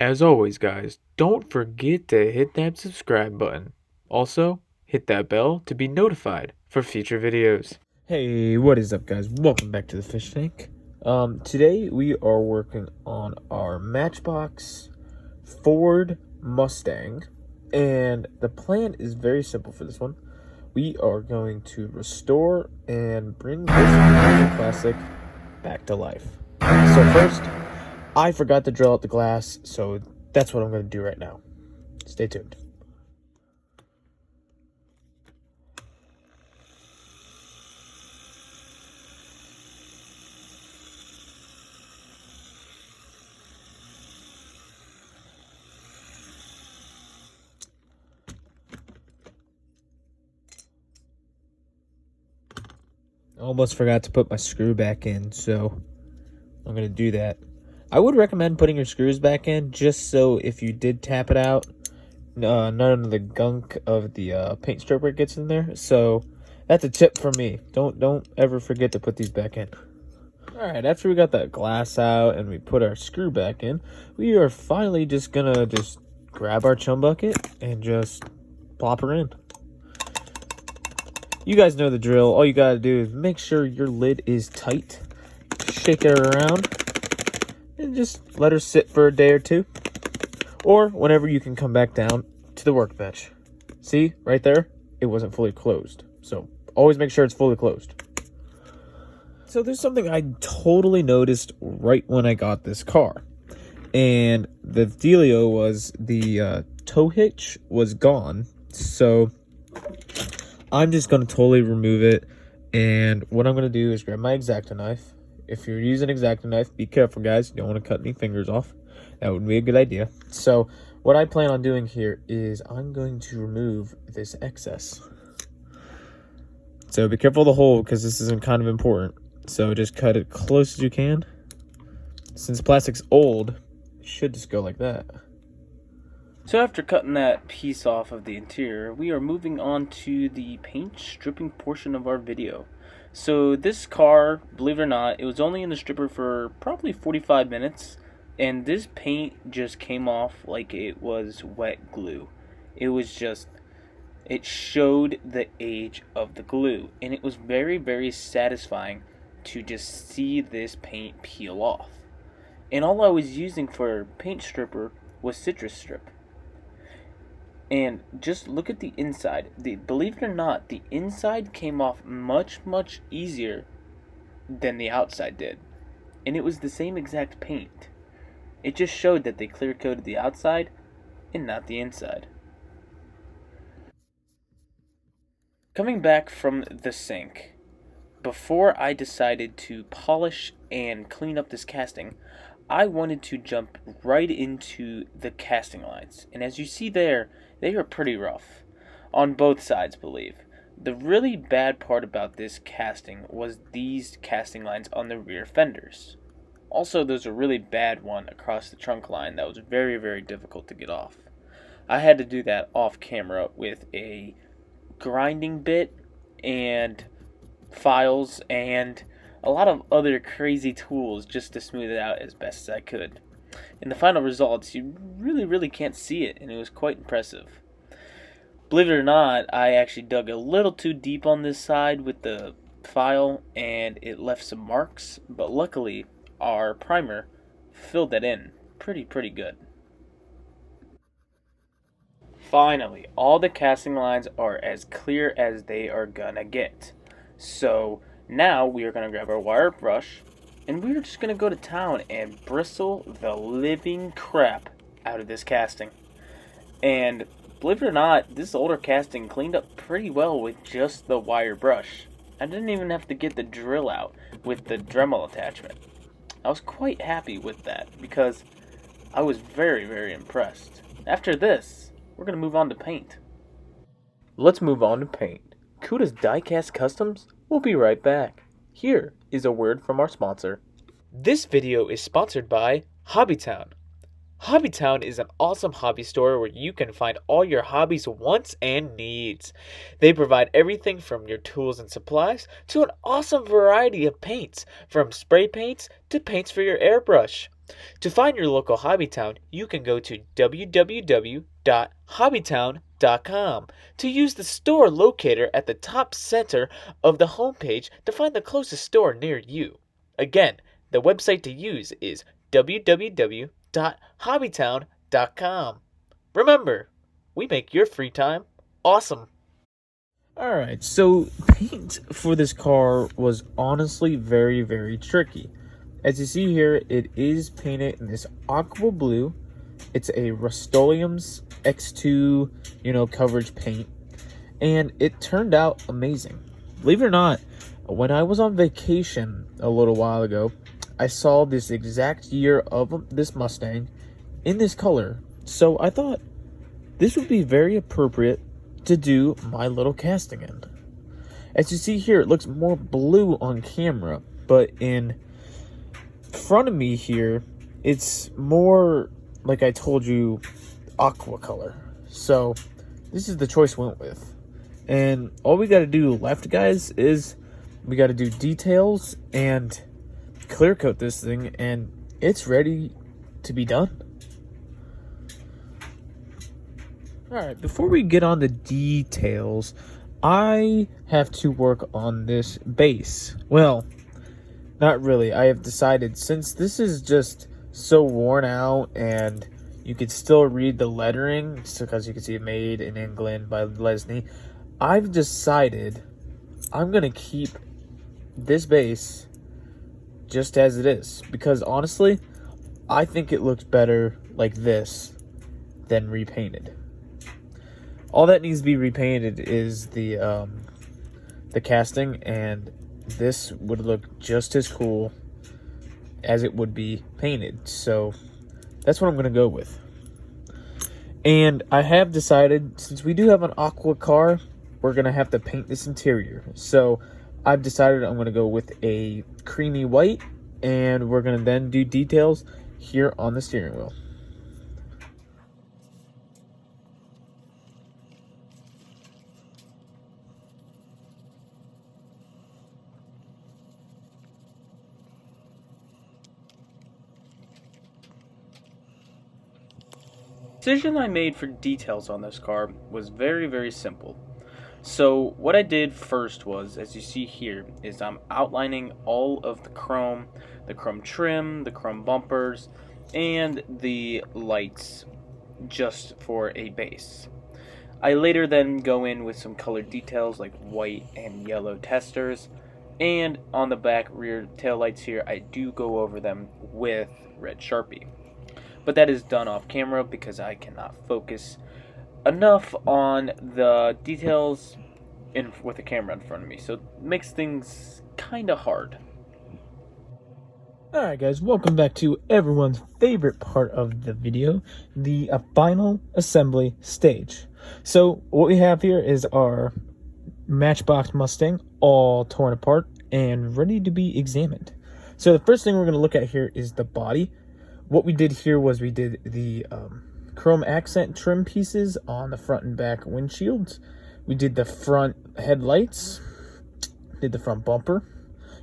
As always, guys, don't forget to hit that subscribe button. Also, hit that bell to be notified for future videos. Hey, what is up, guys? Welcome back to the fish tank. Today we are working on our Matchbox Ford Mustang, and the plan is very simple for this one. We are going to restore and bring this classic back to life. So first, I forgot to drill out the glass, so that's what I'm going to do right now. Stay tuned. I almost forgot to put my screw back in, so I'm going to do that. I would recommend putting your screws back in, just so if you did tap it out, none of the gunk of the paint stripper gets in there. So that's a tip from me. Don't ever forget to put these back in. Alright, after we got that glass out and we put our screw back in, we are finally just gonna grab our chum bucket and just plop her in. You guys know the drill. All you gotta do is make sure your lid is tight, shake her around, and just let her sit for a day or two, or whenever you can come back down to the workbench. See, right there, it wasn't fully closed, so always make sure it's fully closed. So there's something I totally noticed right when I got this car, and the dealio was the tow hitch was gone, so I'm just going to totally remove it. And what I'm going to do is grab my X-Acto knife. If you're using an X-Acto knife, be careful, guys. You don't want to cut any fingers off. That would be a good idea. So what I plan on doing here is I'm going to remove this excess. So be careful of the hole, because this is kind of important. So just cut it close as you can. Since plastic's old, it should just go like that. So after cutting that piece off of the interior, we are moving on to the paint stripping portion of our video. So this car, believe it or not, it was only in the stripper for probably 45 minutes, and this paint just came off like it was wet glue. It showed the age of the glue, and it was very, very satisfying to just see this paint peel off. And all I was using for paint stripper was citrus strip. And just look at the inside. Believe it or not, the inside came off much, much easier than the outside did. And it was the same exact paint. It just showed that they clear coated the outside and not the inside. Coming back from the sink, before I decided to polish and clean up this casting, I wanted to jump right into the casting lines. And as you see there, they are pretty rough. On both sides, believe. The really bad part about this casting was these casting lines on the rear fenders. Also, there's a really bad one across the trunk line that was very, very difficult to get off. I had to do that off camera with a grinding bit and files and a lot of other crazy tools just to smooth it out as best as I could. In the final results, you really can't see it, and it was quite impressive. Believe it or not, I actually dug a little too deep on this side with the file, and it left some marks, but luckily our primer filled that in pretty good. Finally, all the casting lines are as clear as they are gonna get. So now we are gonna grab our wire brush, and we're just going to go to town and bristle the living crap out of this casting. And believe it or not, this older casting cleaned up pretty well with just the wire brush. I didn't even have to get the drill out with the Dremel attachment. I was quite happy with that because I was very impressed. After this, we're going to move on to paint. Let's move on to paint. Cuda's Diecast Customs. We'll be right back. Here is a word from our sponsor. This video is sponsored by Hobbytown. Hobbytown is an awesome hobby store where you can find all your hobbies' wants and needs. They provide everything from your tools and supplies to an awesome variety of paints, from spray paints to paints for your airbrush. To find your local Hobbytown, you can go to www.hobbytown.com to use the store locator at the top center of the homepage to find the closest store near you. Again, the website to use is www.hobbytown.com. Remember, we make your free time awesome. Alright, so paint for this car was honestly very, very tricky. As you see here, it is painted in this aqua blue. It's a Rust-Oleum's X2, coverage paint. And it turned out amazing. Believe it or not, when I was on vacation a little while ago, I saw this exact year of this Mustang in this color. So I thought this would be very appropriate to do my little casting in. As you see here, it looks more blue on camera, but in front of me here, it's more, like I told you, aqua color. So this is the choice we went with. And all we got to do left, guys, is we got to do details and clear coat this thing, and it's ready to be done. Alright, before we get on the details, I have to work on this base. Well, not really. I have decided, since this is just so worn out and you could still read the lettering, because you can see it made in England by Lesney, I've decided I'm going to keep this base just as it is. Because honestly, I think it looks better like this than repainted. All that needs to be repainted is the casting, and this would look just as cool as it would be painted. So that's what I'm going to go with. And I have decided, since we do have an aqua car, we're going to have to paint this interior. So I've decided I'm going to go with a creamy white, and we're going to then do details here on the steering wheel. The decision I made for details on this car was very, very simple. So what I did first was, as you see here, is I'm outlining all of the chrome trim, the chrome bumpers, and the lights just for a base. I later then go in with some colored details like white and yellow testers, and on the back rear tail lights here, I do go over them with red Sharpie. But that is done off camera because I cannot focus enough on the details with the camera in front of me. So it makes things kind of hard. Alright guys, welcome back to everyone's favorite part of the video, the final assembly stage. So what we have here is our Matchbox Mustang all torn apart and ready to be examined. So the first thing we're going to look at here is the body. What we did here was we did the chrome accent trim pieces on the front and back windshields. We did the front headlights, did the front bumper,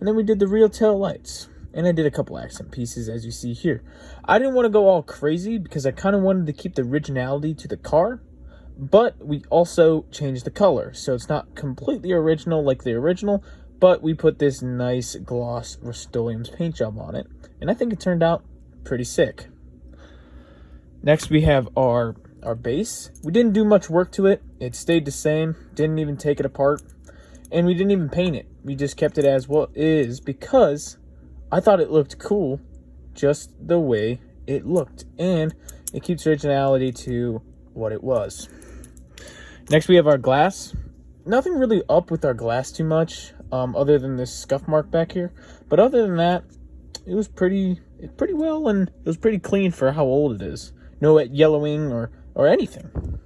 and then we did the rear tail lights. And I did a couple accent pieces, as you see here. I didn't want to go all crazy because I kind of wanted to keep the originality to the car, but we also changed the color. So it's not completely original like the original, but we put this nice gloss Rust-Oleum's paint job on it. And I think it turned out pretty sick. Next we have our base. We didn't do much work to it. It stayed the same. Didn't even take it apart. And we didn't even paint it. We just kept it as what it is because I thought it looked cool just the way it looked. And it keeps originality to what it was. Next we have our glass. Nothing really up with our glass too much, other than this scuff mark back here. But other than that, it was pretty well, and it was pretty clean for how old it is. No yellowing or anything.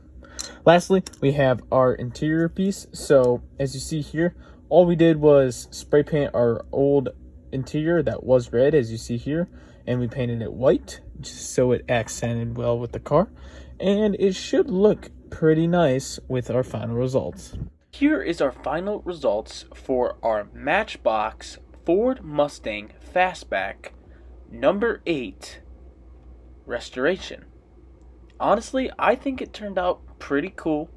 Lastly, we have our interior piece. So as you see here, all we did was spray paint our old interior that was red, as you see here, and we painted it white just so it accented well with the car, and it should look pretty nice with our final results. Here is our final results for our Matchbox Ford Mustang Fastback Number 8, restoration. Honestly, I think it turned out pretty cool.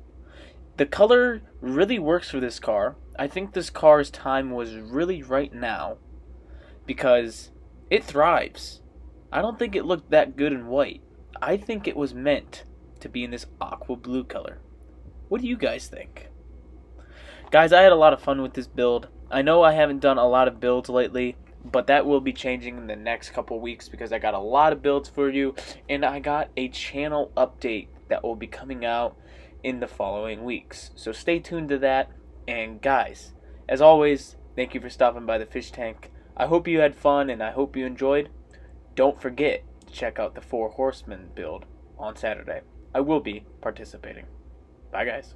The color really works for this car. I think this car's time was really right now because it thrives. I don't think it looked that good in white. I think it was meant to be in this aqua blue color. What do you guys think? Guys, I had a lot of fun with this build. I know I haven't done a lot of builds lately, but that will be changing in the next couple weeks because I got a lot of builds for you, and I got a channel update that will be coming out in the following weeks. So stay tuned to that. And guys, as always, thank you for stopping by the fish tank. I hope you had fun and I hope you enjoyed. Don't forget to check out the 4 Horsemen build on Saturday. I will be participating. Bye guys.